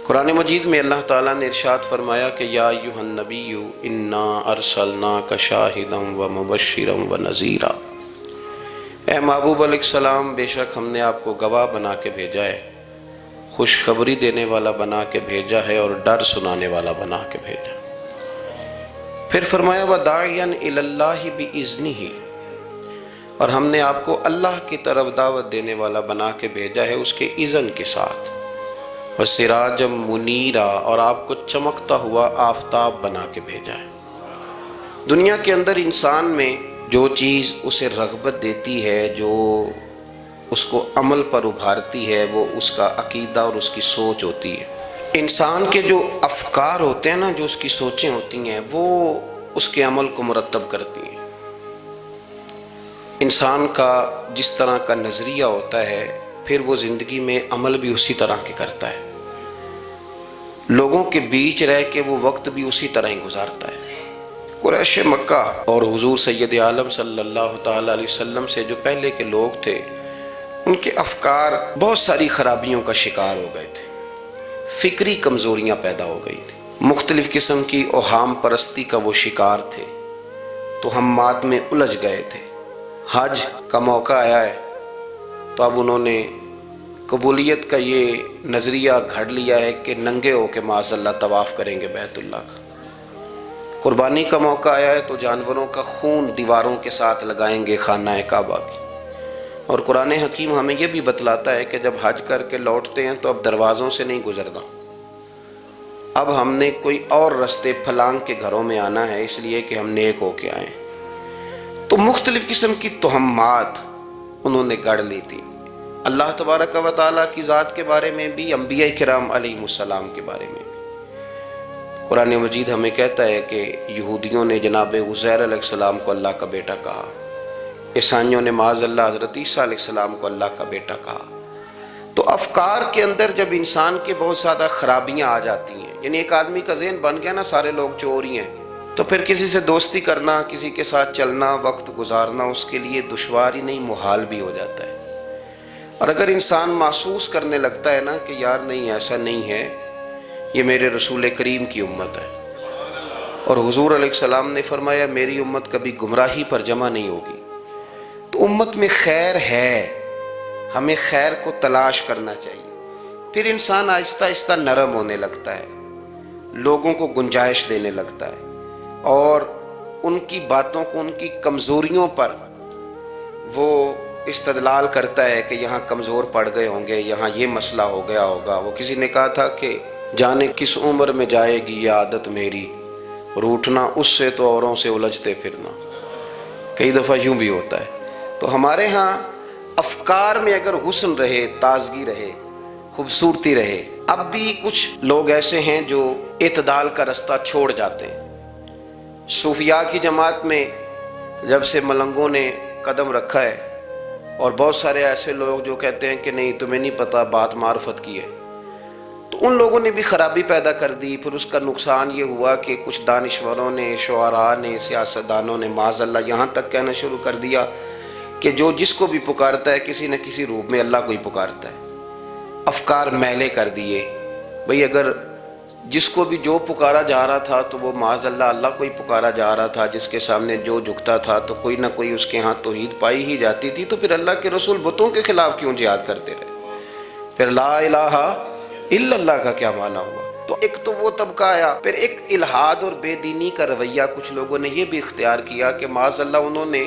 قرآن مجید میں اللہ تعالیٰ نے ارشاد فرمایا کہ یا ایھا النبی انا ارسلناک شاہدا ومبشرا ونذیرا، اے محبوب علیہ السلام، بے شک ہم نے آپ کو گواہ بنا کے بھیجا ہے، خوشخبری دینے والا بنا کے بھیجا ہے، اور ڈر سنانے والا بنا کے بھیجا۔ پھر فرمایا وَدَاعِيًا إِلَى اللَّهِ بِإِذْنِهِ، اور ہم نے آپ کو اللہ کی طرف دعوت دینے والا بنا کے بھیجا ہے اس کے اذن کے ساتھ، وَسِرَاجًا مُنِيرًا، اور آپ کو چمکتا ہوا آفتاب بنا کے بھیجا ہے۔ دنیا کے اندر انسان میں جو چیز اسے رغبت دیتی ہے، جو اس کو عمل پر ابھارتی ہے، وہ اس کا عقیدہ اور اس کی سوچ ہوتی ہے۔ انسان کے جو افکار ہوتے ہیں نا، جو اس کی سوچیں ہوتی ہیں، وہ اس کے عمل کو مرتب کرتی ہیں۔ انسان کا جس طرح کا نظریہ ہوتا ہے، پھر وہ زندگی میں عمل بھی اسی طرح کے کرتا ہے، لوگوں کے بیچ رہ کے وہ وقت بھی اسی طرح ہی گزارتا ہے۔ قریش مکہ اور حضور سید عالم صلی اللہ تعالیٰ علیہ وسلم سے جو پہلے کے لوگ تھے، ان کے افکار بہت ساری خرابیوں کا شکار ہو گئے تھے، فکری کمزوریاں پیدا ہو گئی تھی، مختلف قسم کی اوہام پرستی کا وہ شکار تھے، توہمات میں الجھ گئے تھے۔ حج کا موقع آیا ہے تو اب انہوں نے قبولیت کا یہ نظریہ گھڑ لیا ہے کہ ننگے ہو کے معاذ اللہ طواف کریں گے بیت اللہ کا۔ قربانی کا موقع آیا ہے تو جانوروں کا خون دیواروں کے ساتھ لگائیں گے خانہ کعبہ کی۔ اور قرآن حکیم ہمیں یہ بھی بتلاتا ہے کہ جب حج کر کے لوٹتے ہیں تو اب دروازوں سے نہیں گزرنا، اب ہم نے کوئی اور رستے پھلانگ کے گھروں میں آنا ہے، اس لیے کہ ہم نیک ہو کے آئیں۔ تو مختلف قسم کی توہمات انہوں نے گڑھ لی تھی، اللہ تبارک و تعالیٰ کی ذات کے بارے میں بھی، انبیاء کرام علیہ السلام کے بارے میں بھی۔ قرآن مجید ہمیں کہتا ہے کہ یہودیوں نے جناب عزیر علیہ السلام کو اللہ کا بیٹا کہا، عیسائیوں نے معاذ اللہ حضرت عیسیٰ علیہ السلام کو اللہ کا بیٹا کہا۔ تو افکار کے اندر جب انسان کے بہت زیادہ خرابیاں آ جاتی ہیں، یعنی ایک آدمی کا ذہن بن گیا نا سارے لوگ چور ہی ہیں، تو پھر کسی سے دوستی کرنا، کسی کے ساتھ چلنا، وقت گزارنا اس کے لیے دشوار ہی نہیں محال بھی ہو جاتا ہے۔ اور اگر انسان محسوس کرنے لگتا ہے نا کہ یار نہیں ایسا نہیں ہے، یہ میرے رسول کریم کی امت ہے، اور حضور علیہ السلام نے فرمایا میری امت کبھی گمراہی پر جمع نہیں ہوگی، تو امت میں خیر ہے، ہمیں خیر کو تلاش کرنا چاہیے۔ پھر انسان آہستہ آہستہ نرم ہونے لگتا ہے، لوگوں کو گنجائش دینے لگتا ہے، اور ان کی باتوں کو، ان کی کمزوریوں پر وہ استدلال کرتا ہے کہ یہاں کمزور پڑ گئے ہوں گے، یہاں یہ مسئلہ ہو گیا ہوگا۔ وہ کسی نے کہا تھا کہ جانے کس عمر میں جائے گی یہ عادت میری، روٹھنا اس سے تو اوروں سے الجھتے پھرنا۔ کئی دفعہ یوں بھی ہوتا ہے۔ تو ہمارے ہاں افکار میں اگر حسن رہے، تازگی رہے، خوبصورتی رہے۔ اب بھی کچھ لوگ ایسے ہیں جو اعتدال کا رستہ چھوڑ جاتے ہیں۔ صوفیاء کی جماعت میں جب سے ملنگوں نے قدم رکھا ہے، اور بہت سارے ایسے لوگ جو کہتے ہیں کہ نہیں تمہیں نہیں پتہ بات معرفت کی ہے، تو ان لوگوں نے بھی خرابی پیدا کر دی۔ پھر اس کا نقصان یہ ہوا کہ کچھ دانشوروں نے، شعراء نے، سیاستدانوں نے معاذ اللہ یہاں تک کہنا شروع کر دیا کہ جو جس کو بھی پکارتا ہے کسی نہ کسی روپ میں اللہ کو ہی پکارتا ہے۔ افکار میلے کر دیے، بھئی اگر جس کو بھی جو پکارا جا رہا تھا تو وہ معاذ اللہ اللہ کو ہی پکارا جا رہا تھا، جس کے سامنے جو جھکتا تھا تو کوئی نہ کوئی اس کے ہاں توحید پائی ہی جاتی تھی، تو پھر اللہ کے رسول بتوں کے خلاف کیوں جہاد کرتے رہے؟ پھر لا الہ الا اللہ کا کیا معنی ہوا؟ تو ایک تو وہ طبقہ آیا، پھر ایک الحاد اور بے دینی کا رویہ کچھ لوگوں نے یہ بھی اختیار کیا کہ معاذ اللہ انہوں نے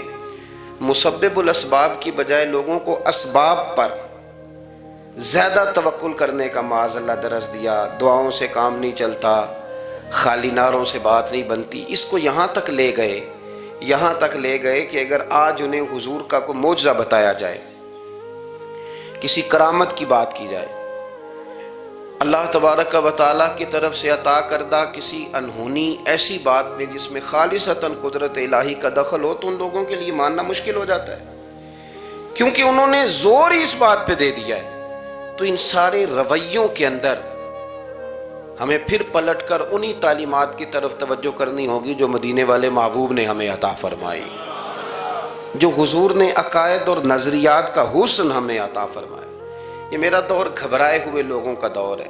مسبب الاسباب کی بجائے لوگوں کو اسباب پر زیادہ توکل کرنے کا معاذ اللہ درس دیا۔ دعاؤں سے کام نہیں چلتا، خالی نعروں سے بات نہیں بنتی۔ اس کو یہاں تک لے گئے کہ اگر آج انہیں حضور کا کوئی معجزہ بتایا جائے، کسی کرامت کی بات کی جائے، اللہ تبارک و تعالیٰ کی طرف سے عطا کردہ کسی انہونی ایسی بات میں جس میں خالصتاً قدرت الہی کا دخل ہو، تو ان لوگوں کے لیے ماننا مشکل ہو جاتا ہے، کیونکہ انہوں نے زور ہی اس بات پہ دے دیا ہے۔ تو ان سارے رویوں کے اندر ہمیں پھر پلٹ کر انہی تعلیمات کی طرف توجہ کرنی ہوگی جو مدینے والے محبوب نے ہمیں عطا فرمائی، جو حضور نے عقائد اور نظریات کا حسن ہمیں عطا فرمایا۔ یہ میرا دور گھبرائے ہوئے لوگوں کا دور ہے،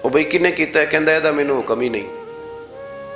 ਉਹ ਬਈ ਕਿਹਨੇ ਕੀਤਾ? ਕਹਿੰਦਾ ਇਹਦਾ ਮੈਨੂੰ ਹੁਕਮ ਹੀ ਨਹੀਂ,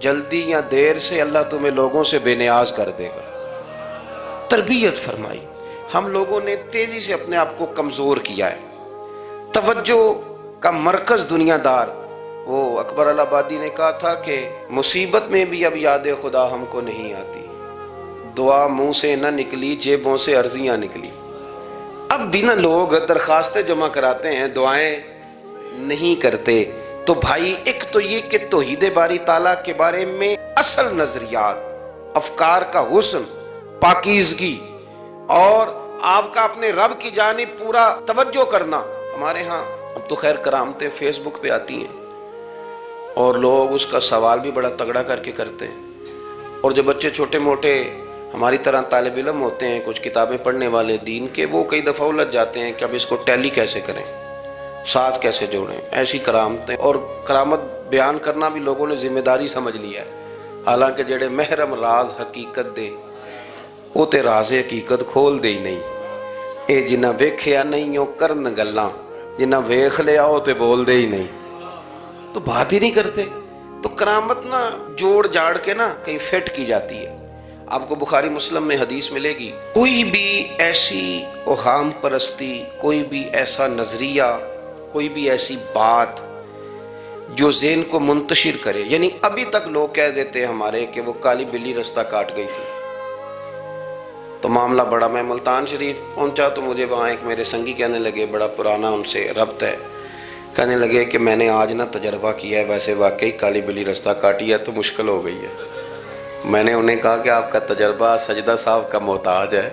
جلدی یا دیر سے اللہ تمہیں لوگوں سے بے نیاز کر دے گا۔ تربیت فرمائی۔ ہم لوگوں نے تیزی سے اپنے آپ کو کمزور کیا ہے، توجہ کا مرکز دنیا دار۔ وہ اکبر الہآبادی نے کہا تھا کہ مصیبت میں بھی اب یاد خدا ہم کو نہیں آتی، دعا منہ سے نہ نکلی جیبوں سے عرضیاں نکلی۔ اب بھی نہ لوگ درخواستیں جمع کراتے ہیں، دعائیں نہیں کرتے۔ تو بھائی ایک تو یہ کہ توحید باری تعالیٰ کے بارے میں اصل نظریات، افکار کا حسن، پاکیزگی اور آپ کا اپنے رب کی جانب پورا توجہ کرنا۔ ہمارے ہاں اب تو خیر کرامتیں فیس بک پہ آتی ہیں اور لوگ اس کا سوال بھی بڑا تگڑا کر کے کرتے ہیں، اور جو بچے چھوٹے موٹے ہماری طرح طالب علم ہوتے ہیں، کچھ کتابیں پڑھنے والے دین کے، وہ کئی دفعہ الجھ جاتے ہیں کہ اب اس کو ٹیلی کیسے کریں، ساتھ کیسے جوڑیں۔ ایسی کرامتیں اور کرامت بیان کرنا بھی لوگوں نے ذمہ داری سمجھ لیا ہے، حالانکہ جڑے محرم راز حقیقت دے وہ تے راز حقیقت کھول دے ہی نہیں۔ اے جنہ ویکھیا نہیں او کرن گلاں، جنہ ویکھ لیا او تے بول دے ہی نہیں، تو بات ہی نہیں کرتے۔ تو کرامت نا جوڑ جاڑ کے نا کہیں فٹ کی جاتی ہے۔ آپ کو بخاری مسلم میں حدیث ملے گی، کوئی بھی ایسی اوہام پرستی، کوئی بھی ایسا نظریہ، کوئی بھی ایسی بات جو ذہن کو منتشر کرے، یعنی ابھی تک لوگ کہہ دیتے ہیں ہمارے کہ وہ کالی بلی رستہ کاٹ گئی تھی، تو معاملہ بڑا، میں ملتان شریف پہنچا تو مجھے وہاں ایک میرے سنگی کہنے لگے، بڑا پرانا ان سے ربط ہے، کہنے لگے کہ میں نے آج نہ تجربہ کیا ہے، ویسے واقعی کالی بلی رستہ کاٹی ہے تو مشکل ہو گئی ہے۔ میں نے انہیں کہا کہ آپ کا تجربہ سجدہ صاحب کا محتاج ہے،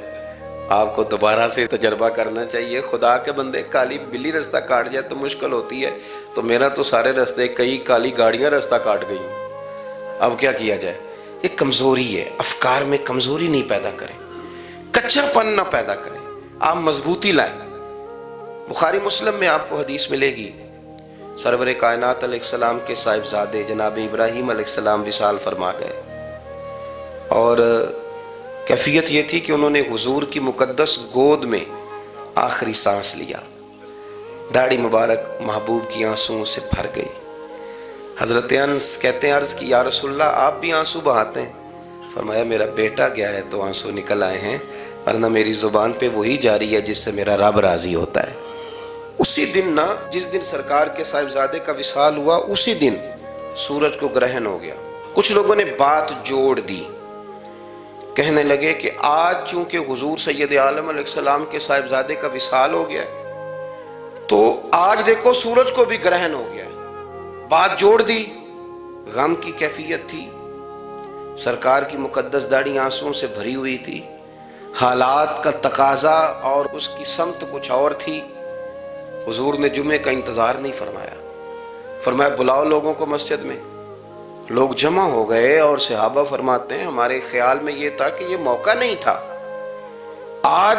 آپ کو دوبارہ سے تجربہ کرنا چاہیے۔ خدا کے بندے، کالی بلی رستہ کاٹ جائے تو مشکل ہوتی ہے، تو میرا تو سارے رستے، کئی کالی گاڑیاں رستہ کاٹ گئی، اب کیا کیا جائے؟ یہ کمزوری ہے، افکار میں کمزوری نہیں پیدا کریں، کچا پن نہ پیدا کریں، آپ مضبوطی لائیں۔ بخاری مسلم میں آپ کو حدیث ملے گی، سرور کائنات علیہ السلام کے صاحبزادے جناب ابراہیم علیہ السلام وصال فرما گئے، اور کیفیت یہ تھی کہ انہوں نے حضور کی مقدس گود میں آخری سانس لیا، داڑھی مبارک محبوب کی آنسوؤں سے بھر گئی۔ حضرت انس کہتے ہیں عرض کی یا رسول اللہ آپ بھی آنسو بہاتے ہیں؟ فرمایا میرا بیٹا گیا ہے تو آنسو نکل آئے ہیں، ورنہ میری زبان پہ وہی جاری ہے جس سے میرا رب راضی ہوتا ہے۔ اسی دن نا، جس دن سرکار کے صاحبزادے کا وصال ہوا، اسی دن سورج کو گرہن ہو گیا۔ کچھ لوگوں نے بات جوڑ دی، کہنے لگے کہ آج چونکہ حضور سید عالم علیہ السلام کے صاحبزادے کا وصال ہو گیا ہے تو آج دیکھو سورج کو بھی گرہن ہو گیا ہے۔ بات جوڑ دی، غم کی کیفیت تھی، سرکار کی مقدس داڑھی آنسوؤں سے بھری ہوئی تھی، حالات کا تقاضا اور اس کی سمت کچھ اور تھی۔ حضور نے جمعے کا انتظار نہیں فرمایا، فرمایا بلاؤ لوگوں کو مسجد میں۔ لوگ جمع ہو گئے، اور صحابہ فرماتے ہیں ہمارے خیال میں یہ تھا کہ یہ موقع نہیں تھا، آج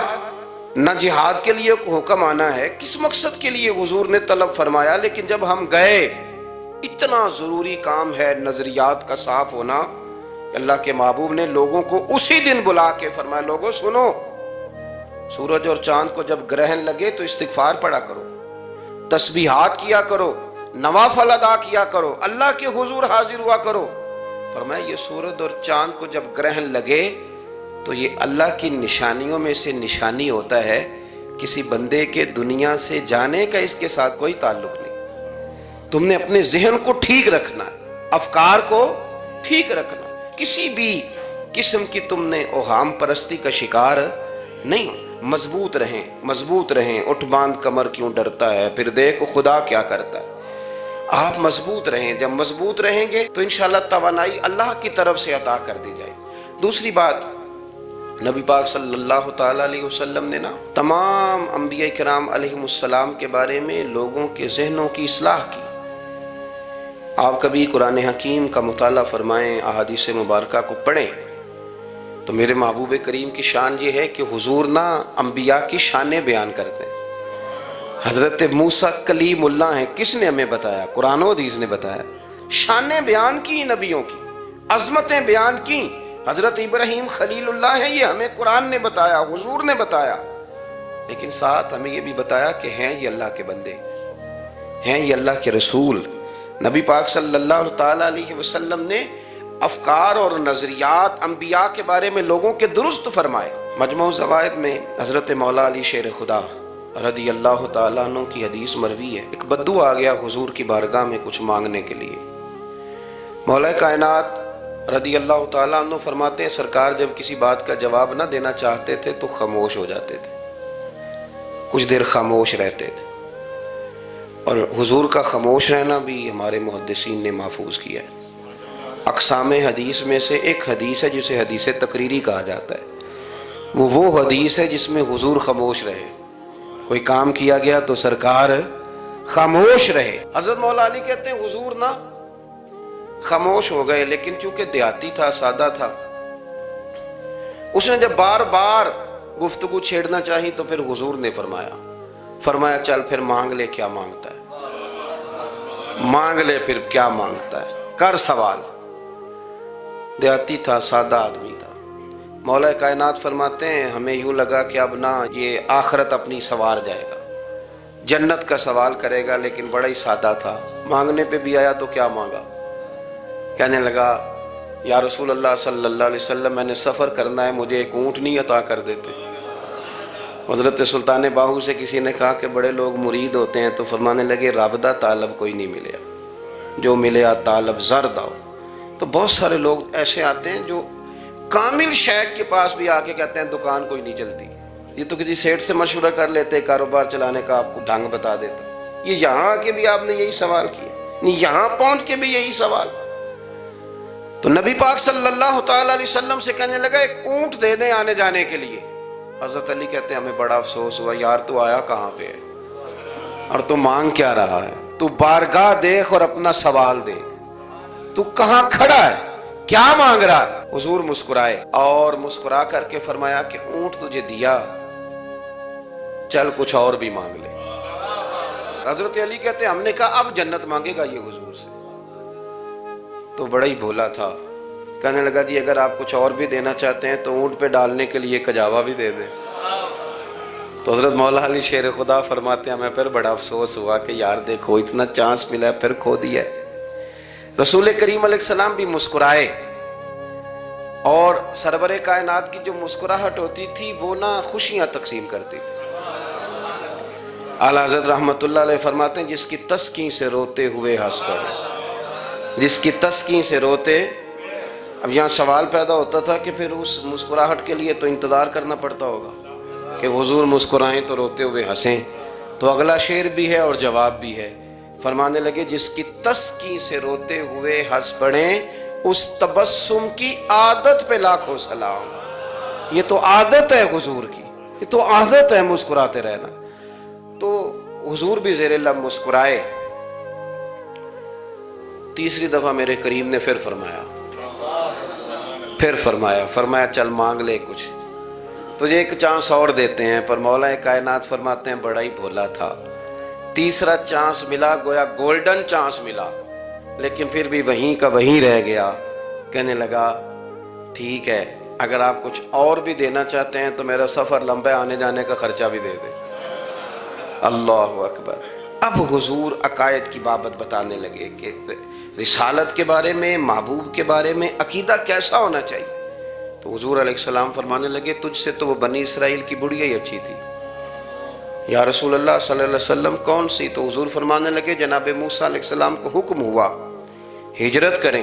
نہ جہاد کے لیے حکم آنا ہے، کس مقصد کے لیے حضور نے طلب فرمایا، لیکن جب ہم گئے، اتنا ضروری کام ہے نظریات کا صاف ہونا۔ اللہ کے محبوب نے لوگوں کو اسی دن بلا کے فرمایا لوگوں سنو، سورج اور چاند کو جب گرہن لگے تو استغفار پڑھا کرو، تسبیحات کیا کرو، نوافل ادا کیا کرو، اللہ کے حضور حاضر ہوا کرو۔ فرمایا یہ سورج اور چاند کو جب گرہن لگے تو یہ اللہ کی نشانیوں میں سے نشانی ہوتا ہے، کسی بندے کے دنیا سے جانے کا اس کے ساتھ کوئی تعلق نہیں۔ تم نے اپنے ذہن کو ٹھیک رکھنا، افکار کو ٹھیک رکھنا، کسی بھی قسم کی تم نے اوہام پرستی کا شکار نہیں۔ مضبوط رہیں، مضبوط رہیں، اٹھ باندھ کمر کیوں ڈرتا ہے، پھر دیکھ خدا کیا کرتا ہے۔ آپ مضبوط رہیں، جب مضبوط رہیں گے تو انشاءاللہ توانائی اللہ کی طرف سے عطا کر دی جائے۔ دوسری بات، نبی پاک صلی اللہ تعالیٰ علیہ وسلم نے نا تمام انبیاء کرام علیہ السلام کے بارے میں لوگوں کے ذہنوں کی اصلاح کی۔ آپ کبھی قرآن حکیم کا مطالعہ فرمائیں، احادیث مبارکہ کو پڑھیں تو میرے محبوب کریم کی شان یہ ہے کہ حضور نا انبیاء کی شانیں بیان کرتے ہیں۔ حضرت موسیٰ کلیم اللہ ہیں، کس نے ہمیں بتایا؟ قرآن و حدیث نے بتایا۔ شانیں بیان کی نبیوں کی، عظمتیں بیان کی۔ حضرت ابراہیم خلیل اللہ ہیں، یہ ہمیں قرآن نے بتایا، حضور نے بتایا، لیکن ساتھ ہمیں یہ بھی بتایا کہ ہیں یہ اللہ کے بندے، ہیں یہ اللہ کے رسول۔ نبی پاک صلی اللہ تعالیٰ علیہ وسلم نے افکار اور نظریات انبیاء کے بارے میں لوگوں کے درست فرمائے۔ مجموع الزوائد میں حضرت مولا علی شیر خدا رضی اللہ تعالیٰ عنہ کی حدیث مروی ہے، ایک بدو آ گیا حضور کی بارگاہ میں کچھ مانگنے کے لیے۔ مولا کائنات رضی اللہ تعالیٰ عنہ فرماتے ہیں سرکار جب کسی بات کا جواب نہ دینا چاہتے تھے تو خاموش ہو جاتے تھے، کچھ دیر خاموش رہتے تھے، اور حضور کا خاموش رہنا بھی ہمارے محدثین نے محفوظ کیا ہے۔ اقسام حدیث میں سے ایک حدیث ہے جسے حدیث تقریری کہا جاتا ہے، وہ حدیث ہے جس میں حضور خاموش رہے، کوئی کام کیا گیا تو سرکار خاموش رہے۔ حضرت مولا علی کہتے ہیں حضور نہ خاموش ہو گئے، لیکن چونکہ دیہاتی تھا، سادہ تھا، اس نے جب بار بار گفتگو چھیڑنا چاہی تو پھر حضور نے فرمایا چل پھر مانگ لے کیا مانگتا ہے، مانگ لے پھر کیا مانگتا ہے، کر سوال۔ دیہاتی تھا، سادہ آدمی تھا۔ مولا کائنات فرماتے ہیں ہمیں یوں لگا کہ اب نہ یہ آخرت اپنی سوار جائے گا، جنت کا سوال کرے گا، لیکن بڑا ہی سادہ تھا۔ مانگنے پہ بھی آیا تو کیا مانگا، کہنے لگا یا رسول اللہ صلی اللہ علیہ وسلم میں نے سفر کرنا ہے، مجھے ایک اونٹنی عطا کر دیتے۔ حضرت سلطان باہو سے کسی نے کہا کہ بڑے لوگ مرید ہوتے ہیں، تو فرمانے لگے رابطہ طالب کوئی نہیں ملیا، جو ملیا طالب زرد آؤ۔ تو بہت سارے لوگ ایسے آتے ہیں جو کامل شیخ کے پاس بھی آ کے کہتے ہیں دکان کوئی نہیں چلتی، یہ تو کسی سیٹ سے مشورہ کر لیتے، کاروبار چلانے کا آپ کو ڈھنگ بتا دیتا۔ یہ یہاں آ کے بھی آپ نے یہی سوال کیا، یہاں پہنچ کے بھی یہی سوال۔ تو نبی پاک صلی اللہ تعالیٰ علیہ وسلم سے کہنے لگا ایک اونٹ دے دیں آنے جانے کے لیے۔ حضرت علی کہتے ہیں ہمیں بڑا افسوس ہوا، یار تو آیا کہاں پہ ہے اور تو مانگ کیا رہا ہے، تو بارگاہ دیکھ اور اپنا سوال دیکھ، تو کہاں کھڑا ہے، کیا مانگ رہا ہے۔ حضور مسکرائے اور مسکرا کر کے فرمایا کہ اونٹ تجھے دیا، چل کچھ اور بھی مانگ لے۔ حضرت علی کہتے ہیں ہم نے کہا اب جنت مانگے گا یہ حضور سے، تو بڑا ہی بھولا تھا، کہنے لگا جی اگر آپ کچھ اور بھی دینا چاہتے ہیں تو اونٹ پہ ڈالنے کے لیے کجاوا بھی دے دیں۔ تو حضرت مولا علی شیر خدا فرماتے ہیں ہمیں پھر بڑا افسوس ہوا کہ یار دیکھو اتنا چانس ملا ہے پھر کھو دیا ہے۔ رسول کریم علیہ السلام بھی مسکرائے، اور سرور کائنات کی جو مسکراہٹ ہوتی تھی وہ نہ خوشیاں تقسیم کرتی تھی۔ اعلیٰ حضرت رحمت اللہ علیہ فرماتے ہیں جس کی تسکین سے روتے ہوئے ہنس پڑے، جس کی تسکین سے روتے۔ اب یہاں سوال پیدا ہوتا تھا کہ پھر اس مسکراہٹ کے لیے تو انتظار کرنا پڑتا ہوگا کہ حضور مسکرائیں تو روتے ہوئے ہنسیں، تو اگلا شعر بھی ہے اور جواب بھی ہے۔ فرمانے لگے جس کی تسکین سے روتے ہوئے ہنس پڑیں، اس تبسم کی عادت پہ لاکھوں سلام۔ یہ تو عادت ہے حضور کی، یہ تو عادت ہے مسکراتے رہنا۔ تو حضور بھی زیر لب مسکرائے۔ تیسری دفعہ میرے کریم نے پھر فرمایا چل مانگ لے کچھ، تجھے ایک چانس اور دیتے ہیں۔ پر مولا کائنات فرماتے ہیں بڑا ہی بھولا تھا، تیسرا چانس ملا، گویا گولڈن چانس ملا، لیکن پھر بھی وہیں کا وہیں رہ گیا۔ کہنے لگا ٹھیک ہے اگر آپ کچھ اور بھی دینا چاہتے ہیں تو میرا سفر لمبا آنے جانے کا خرچہ بھی دے دیں۔ اللہ اکبر۔ اب حضور عقائد کی بابت بتانے لگے کہ رسالت کے بارے میں، محبوب کے بارے میں عقیدہ کیسا ہونا چاہیے۔ تو حضور علیہ السلام فرمانے لگے تجھ سے تو وہ بنی اسرائیل کی بڑھیا ہی اچھی تھی۔ یا رسول اللہ صلی اللہ علیہ وسلم کون سی؟ تو حضور فرمانے لگے جناب موسیٰ علیہ السلام کو حکم ہوا ہجرت کریں،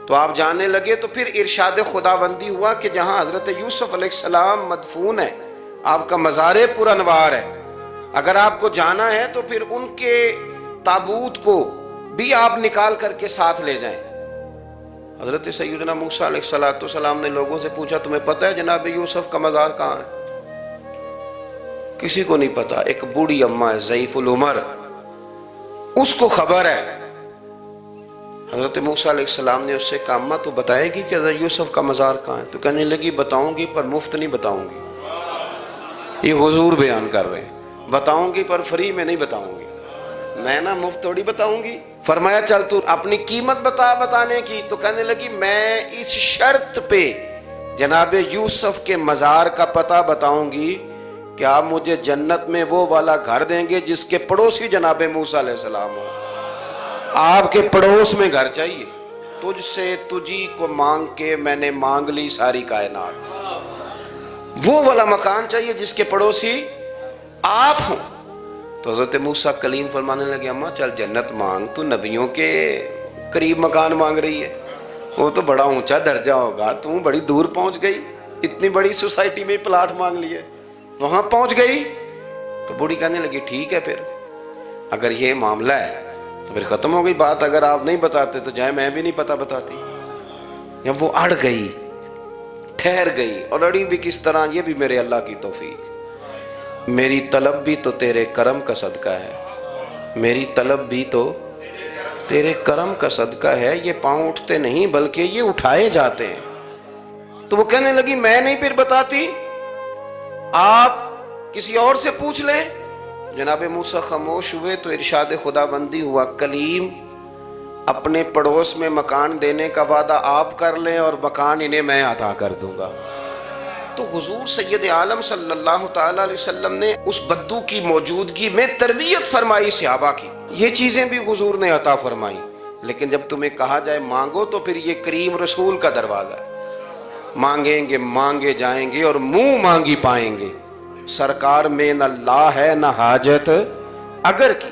تو آپ جانے لگے، تو پھر ارشاد خداوندی ہوا کہ جہاں حضرت یوسف علیہ السلام مدفون ہے، آپ کا مزار پر انوار ہے، اگر آپ کو جانا ہے تو پھر ان کے تابوت کو بھی آپ نکال کر کے ساتھ لے جائیں۔ حضرت سیدنا موسیٰ علیہ السلام نے لوگوں سے پوچھا تمہیں پتہ ہے جناب یوسف کا مزار کہاں ہے؟ کسی کو نہیں پتا، ایک بوڑھی اماں ہے ضعیف العمر، اس کو خبر ہے۔ حضرت موسیٰ علیہ السلام نے اس سے کہا اماں تو بتائے گی کہ حضرت یوسف کا مزار کہاں ہے؟ تو کہنے لگی بتاؤں گی پر مفت نہیں بتاؤں گی۔ یہ حضور بیان کر رہے ہیں، بتاؤں گی پر فری میں نہیں بتاؤں گی، میں نا مفت تھوڑی بتاؤں گی۔ فرمایا چل تو اپنی قیمت بتا بتانے کی۔ تو کہنے لگی میں اس شرط پہ جناب یوسف کے مزار کا پتہ بتاؤں گی کہ آپ مجھے جنت میں وہ والا گھر دیں گے جس کے پڑوسی جناب موسیٰ علیہ السلام ہو۔ آپ کے پڑوس میں گھر چاہیے، تجھ سے تجھی کو مانگ کے میں نے مانگ لی ساری کائنات. وہ والا مکان چاہیے جس کے پڑوسی آپ ہوں. تو حضرت موسیٰ کلیم فرمانے لگے اماں چل جنت مانگ, تو نبیوں کے قریب مکان مانگ رہی ہے, وہ تو بڑا اونچا درجہ ہوگا, تو بڑی دور پہنچ گئی, اتنی بڑی سوسائٹی میں پلاٹ مانگ لیے, وہاں پہنچ گئی. تو بوڑھی کہنے لگی ٹھیک ہے, پھر اگر یہ معاملہ ہے تو پھر ختم ہو گئی بات, اگر آپ نہیں بتاتے تو جائے میں بھی نہیں پتہ بتاتی. یا وہ اڑ گئی, ٹھہر گئی, اور اڑی بھی کس طرح, یہ بھی میرے اللہ کی توفیق. میری طلب بھی تو تیرے کرم کا صدقہ ہے, میری طلب بھی تو تیرے کرم کا صدقہ ہے. یہ پاؤں اٹھتے نہیں بلکہ یہ اٹھائے جاتے ہیں. تو وہ کہنے لگی میں نہیں پھر بتاتی, آپ کسی اور سے پوچھ لیں. جناب موسیٰ خاموش ہوئے تو ارشاد خدا بندی ہوا, کلیم اپنے پڑوس میں مکان دینے کا وعدہ آپ کر لیں اور مکان انہیں میں عطا کر دوں گا. تو حضور سید عالم صلی اللہ تعالی علیہ وسلم نے اس بدو کی موجودگی میں تربیت فرمائی صحابہ کی. یہ چیزیں بھی حضور نے عطا فرمائی. لیکن جب تمہیں کہا جائے مانگو تو پھر یہ کریم رسول کا دروازہ ہے. مانگیں گے مانگے جائیں گے اور منہ مانگی پائیں گے. سرکار میں نہ لا ہے نہ حاجت اگر کی.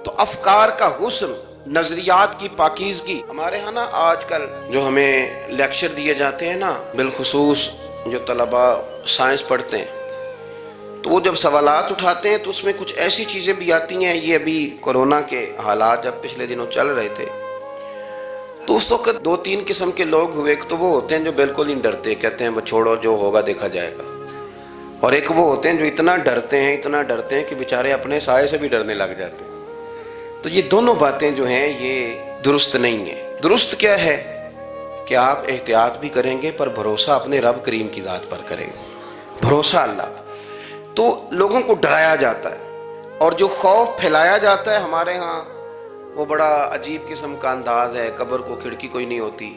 تو افکار کا حسن, نظریات کی پاکیزگی. ہمارے ہاں نا آج کل جو ہمیں لیکچر دیے جاتے ہیں نا, بالخصوص جو طلباء سائنس پڑھتے ہیں, تو وہ جب سوالات اٹھاتے ہیں تو اس میں کچھ ایسی چیزیں بھی آتی ہیں. یہ ابھی کورونا کے حالات جب پچھلے دنوں چل رہے تھے تو اس وقت 2-3 قسم کے لوگ ہوئے. ایک تو وہ ہوتے ہیں جو بالکل نہیں ڈرتے, کہتے ہیں چھوڑو جو ہوگا دیکھا جائے گا. اور ایک وہ ہوتے ہیں جو اتنا ڈرتے ہیں کہ بیچارے اپنے سائے سے بھی ڈرنے لگ جاتے ہیں. تو یہ دونوں باتیں جو ہیں یہ درست نہیں ہیں. درست کیا ہے کہ آپ احتیاط بھی کریں گے پر بھروسہ اپنے رب کریم کی ذات پر کریں گے, بھروسہ اللہ. تو لوگوں کو ڈرایا جاتا ہے اور جو خوف پھیلایا جاتا ہے ہمارے ہاں وہ بڑا عجیب قسم کا انداز ہے. قبر کو کھڑکی کوئی نہیں ہوتی,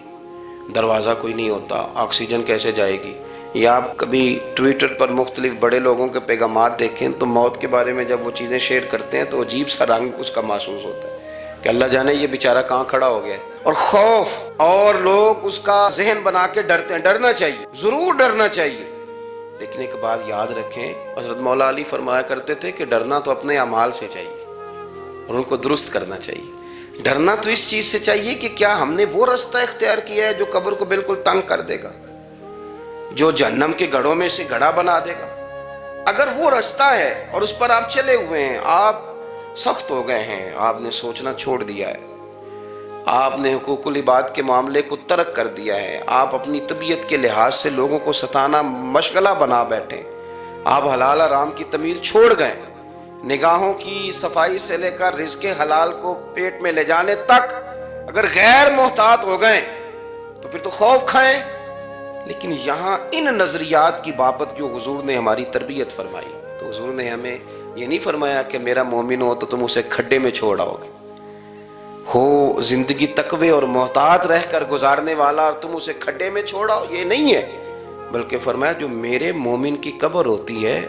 دروازہ کوئی نہیں ہوتا, آکسیجن کیسے جائے گی. یا آپ کبھی ٹویٹر پر مختلف بڑے لوگوں کے پیغامات دیکھیں تو موت کے بارے میں جب وہ چیزیں شیئر کرتے ہیں تو عجیب سا رنگ اس کا محسوس ہوتا ہے کہ اللہ جانے یہ بیچارہ کہاں کھڑا ہو گیا ہے. اور خوف, اور لوگ اس کا ذہن بنا کے ڈرتے ہیں. ڈرنا چاہیے, ضرور ڈرنا چاہیے, لیکن ایک بات یاد رکھیں, حضرت مولا علی فرمایا کرتے تھے کہ ڈرنا تو اپنے اعمال سے چاہیے اور ان کو درست کرنا چاہیے. ڈرنا تو اس چیز سے چاہیے کہ کیا ہم نے وہ رستہ اختیار کیا ہے جو قبر کو بالکل تنگ کر دے گا, جو جہنم کے گڑھوں میں سے گڑھا بنا دے گا. اگر وہ رستہ ہے اور اس پر آپ چلے ہوئے ہیں, آپ سخت ہو گئے ہیں, آپ نے سوچنا چھوڑ دیا ہے, آپ نے حقوق العباد کے معاملے کو ترک کر دیا ہے, آپ اپنی طبیعت کے لحاظ سے لوگوں کو ستانا مشغلہ بنا بیٹھے, آپ حلال حرام کی تمیز چھوڑ گئے, نگاہوں کی صفائی سے لے کر رزق حلال کو پیٹ میں لے جانے تک اگر غیر محتاط ہو گئے تو پھر تو خوف کھائیں. لیکن یہاں ان نظریات کی بابت جو حضور نے ہماری تربیت فرمائی, تو حضور نے ہمیں یہ نہیں فرمایا کہ میرا مومن ہو تو تم اسے کھڈے میں چھوڑ آؤ گے, ہو زندگی تقوی اور محتاط رہ کر گزارنے والا اور تم اسے کھڈے میں چھوڑ آؤ, یہ نہیں ہے. بلکہ فرمایا جو میرے مومن کی قبر ہوتی ہے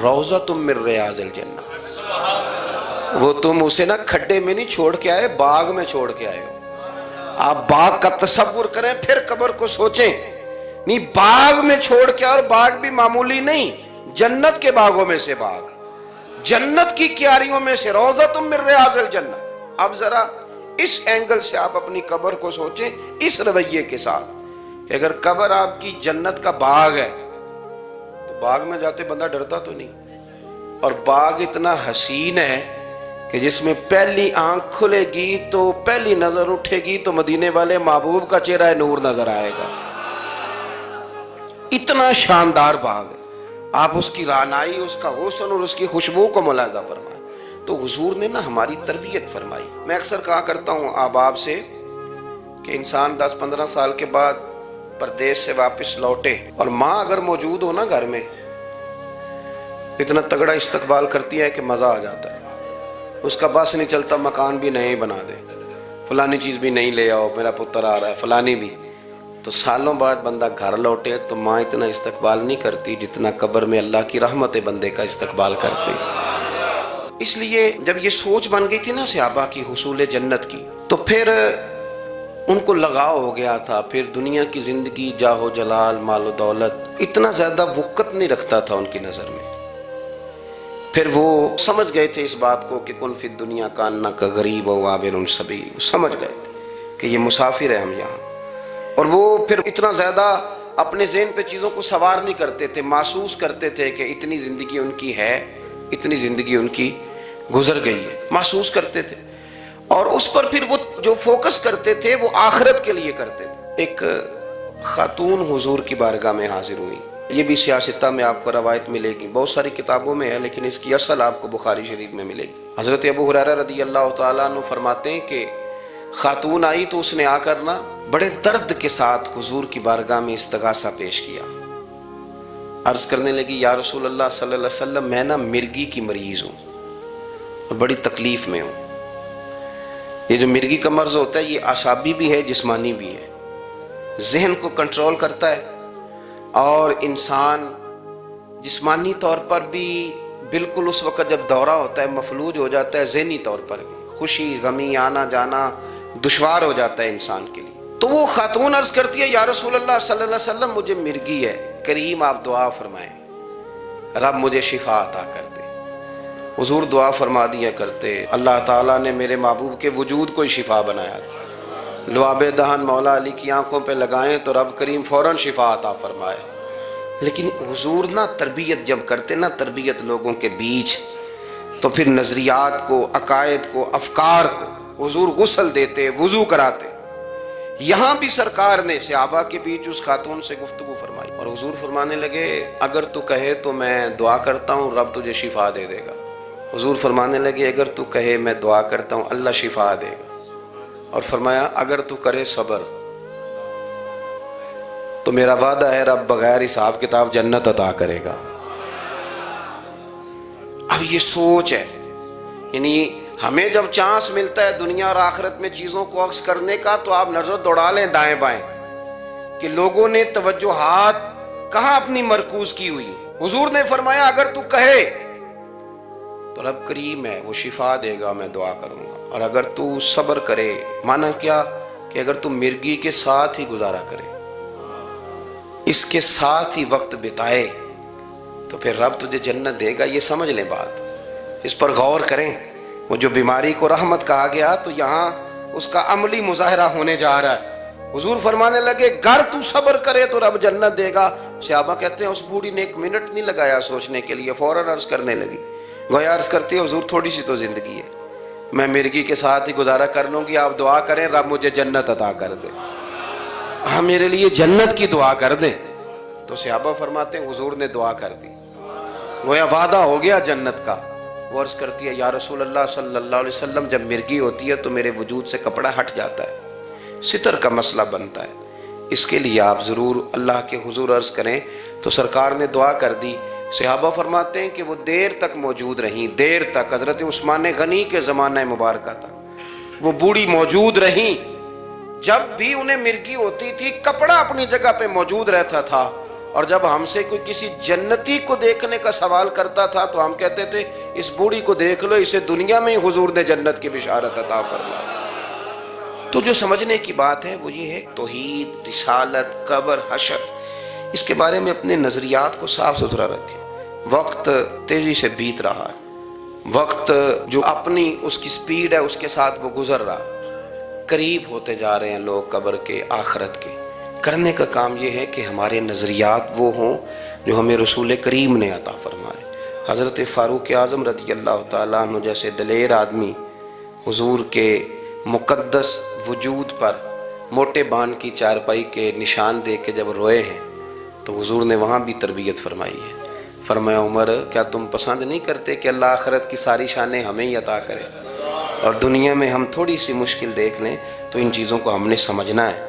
روضۃ من ریاض الجنہ, وہ تم اسے نہ کھڈے میں نہیں چھوڑ کے آئے, باغ میں چھوڑ کے آئے ہو. آپ باغ کا تصور کریں پھر قبر کو سوچیں. نہیں, باغ میں چھوڑ کے, اور باغ بھی معمولی نہیں, جنت کے باغوں میں سے باغ, جنت کی کیاریوں میں سے, روضۃ من ریاض الجنہ. اب ذرا اس اینگل سے آپ اپنی قبر کو سوچیں, اس رویے کے ساتھ کہ اگر قبر آپ کی جنت کا باغ ہے تو باغ میں جاتے بندہ ڈرتا تو نہیں, اور باغ اتنا حسین ہے کہ جس میں پہلی آنکھ کھلے گی تو پہلی نظر اٹھے گی تو مدینے والے محبوب کا چہرہ نور نظر آئے گا. اتنا شاندار باغ ہے, آپ اس کی رعنائی, اس کا حسن اور اس کی خوشبو کو ملاحظہ فرمائیں. تو حضور نے نا ہماری تربیت فرمائی. میں اکثر کہا کرتا ہوں احباب سے کہ انسان 10-15 سال کے بعد پردیس سے واپس لوٹے اور ماں اگر موجود ہو نا گھر میں, اتنا تگڑا استقبال کرتی ہے کہ مزہ آ جاتا ہے. اس کا بس نہیں چلتا, مکان بھی نہیں بنا دے, فلانی چیز بھی نہیں لے آؤ, میرا پتر آ رہا ہے, فلانی بھی. تو سالوں بعد بندہ گھر لوٹے تو ماں اتنا استقبال نہیں کرتی جتنا قبر میں اللہ کی رحمت بندے کا استقبال کرتی. اس لیے جب یہ سوچ بن گئی تھی نا صحابہ کی حصول جنت کی, تو پھر ان کو لگاؤ ہو گیا تھا، پھر دنیا کی زندگی، جاہ و جلال، مال و دولت اتنا زیادہ وقت نہیں رکھتا تھا ان کی نظر میں۔ پھر وہ سمجھ گئے تھے اس بات کو کہ کن فی الدنیا کانک غریب و عابر سبیل، سمجھ گئے تھے کہ یہ مسافر ہیں ہم یہاں، اور وہ پھر اتنا زیادہ اپنے ذہن پہ چیزوں کو سوار نہیں کرتے تھے، محسوس کرتے تھے کہ اتنی زندگی ان کی ہے، اتنی زندگی ان کی گزر گئی ہے، محسوس کرتے تھے، اور اس پر پھر وہ جو فوکس کرتے تھے وہ آخرت کے لیے کرتے تھے۔ ایک خاتون حضور کی بارگاہ میں حاضر ہوئی، یہ بھی سیاستہ میں آپ کو روایت ملے گی، بہت ساری کتابوں میں ہے لیکن اس کی اصل آپ کو بخاری شریف میں ملے گی۔ حضرت ابو ہریرہ رضی اللہ تعالیٰ عنہ فرماتے ہیں کہ خاتون آئی تو اس نے آ کر نا بڑے درد کے ساتھ حضور کی بارگاہ میں استغاثہ پیش کیا، عرض کرنے لگی یا رسول اللہ صلی اللہ علیہ وسلم، میں نا مرگی کی مریض ہوں اور بڑی تکلیف میں ہوں۔ یہ جو مرگی کا مرض ہوتا ہے یہ اعصابی بھی ہے، جسمانی بھی ہے، ذہن کو کنٹرول کرتا ہے، اور انسان جسمانی طور پر بھی بالکل اس وقت جب دورہ ہوتا ہے مفلوج ہو جاتا ہے، ذہنی طور پر بھی خوشی غمی آنا جانا دشوار ہو جاتا ہے انسان کے لیے۔ تو وہ خاتون عرض کرتی ہے یا رسول اللہ صلی اللہ علیہ وسلم، مجھے مرگی ہے، کریم آپ دعا فرمائیں رب مجھے شفا عطا کر دے۔ حضور دعا فرما دیا کرتے، اللہ تعالیٰ نے میرے محبوب کے وجود کو شفا بنایا تھا، لعاب دہن مولا علی کی آنکھوں پہ لگائیں تو رب کریم فوراً شفا عطا فرمائے۔ لیکن حضور نا تربیت جب کرتے نا، تربیت لوگوں کے بیچ، تو پھر نظریات کو، عقائد کو، افکار کو حضور غسل دیتے، وضو کراتے۔ یہاں بھی سرکار نے صحابہ کے بیچ اس خاتون سے گفتگو فرمائی، اور حضور فرمانے لگے اگر تو کہے تو میں دعا کرتا ہوں رب تجھے شفا دے دے گا۔ حضور فرمانے لگے اگر تو کہے میں دعا کرتا ہوں اللہ شفا دے گا، اور فرمایا اگر تو کرے صبر تو میرا وعدہ ہے رب بغیر حساب کتاب جنت عطا کرے گا۔ اب یہ سوچ ہے، یعنی ہمیں جب چانس ملتا ہے دنیا اور آخرت میں چیزوں کو عکس کرنے کا تو آپ نظر دوڑا لیں دائیں بائیں کہ لوگوں نے توجہات کہاں اپنی مرکوز کی ہوئی۔ حضور نے فرمایا اگر تو کہے تو رب کریم ہے وہ شفا دے گا، میں دعا کروں گا، اور اگر تو صبر کرے، مانا کیا کہ اگر تو مرگی کے ساتھ ہی گزارا کرے، اس کے ساتھ ہی وقت بتائے تو پھر رب تجھے جنت دے گا۔ یہ سمجھ لیں بات، اس پر غور کریں۔ وہ جو بیماری کو رحمت کہا گیا تو یہاں اس کا عملی مظاہرہ ہونے جا رہا ہے۔ حضور فرمانے لگے گر تو صبر کرے تو رب جنت دے گا۔ صحابہ کہتے ہیں اس بوڑھی نے ایک منٹ نہیں لگایا سوچنے کے لیے، فوراً عرض کرنے لگی، گویا عرض کرتی ہے حضور تھوڑی سی تو زندگی ہے، میں مرگی کے ساتھ ہی گزارا کر لوں گی، آپ دعا کریں رب مجھے جنت عطا کر دے، ہاں میرے لیے جنت کی دعا کر دیں۔ تو صحابہ فرماتے ہیں حضور نے دعا کر دی، گویا وعدہ ہو گیا جنت کا۔ وہ عرض کرتی ہے یا رسول اللہ صلی اللہ علیہ وسلم، جب مرگی ہوتی ہے تو میرے وجود سے کپڑا ہٹ جاتا ہے، ستر کا مسئلہ بنتا ہے، اس کے لیے آپ ضرور اللہ کے حضور عرض کریں۔ تو سرکار نے دعا کر دی۔ صحابہ فرماتے ہیں کہ وہ دیر تک موجود رہیں، دیر تک، حضرت عثمان غنی کے زمانہ مبارکہ تک وہ بوڑھی موجود رہیں۔ جب بھی انہیں مرگی ہوتی تھی کپڑا اپنی جگہ پہ موجود رہتا تھا، اور جب ہم سے کوئی کسی جنتی کو دیکھنے کا سوال کرتا تھا تو ہم کہتے تھے اس بوڑھی کو دیکھ لو، اسے دنیا میں ہی حضور نے جنت کی بشارت عطا فرما۔ تو جو سمجھنے کی بات ہے وہ یہ ہے توحید، رسالت، قبر، حشر، اس کے بارے میں اپنے نظریات کو صاف ستھرا رکھیں۔ وقت تیزی سے بیت رہا ہے، وقت جو اپنی اس کی سپیڈ ہے اس کے ساتھ وہ گزر رہا، قریب ہوتے جا رہے ہیں لوگ قبر کے، آخرت کے۔ کرنے کا کام یہ ہے کہ ہمارے نظریات وہ ہوں جو ہمیں رسول کریم نے عطا فرمائے۔ حضرت فاروق اعظم رضی اللہ تعالیٰ عنہ جیسے دلیر آدمی حضور کے مقدس وجود پر موٹے بان کی چارپائی کے نشان دے کے جب روئے ہیں تو حضور نے وہاں بھی تربیت فرمائی ہے۔ فرمایا عمر کیا تم پسند نہیں کرتے کہ اللہ آخرت کی ساری شانیں ہمیں ہی عطا کرے، اور دنیا میں ہم تھوڑی سی مشکل دیکھ لیں تو ان چیزوں کو ہم نے سمجھنا ہے۔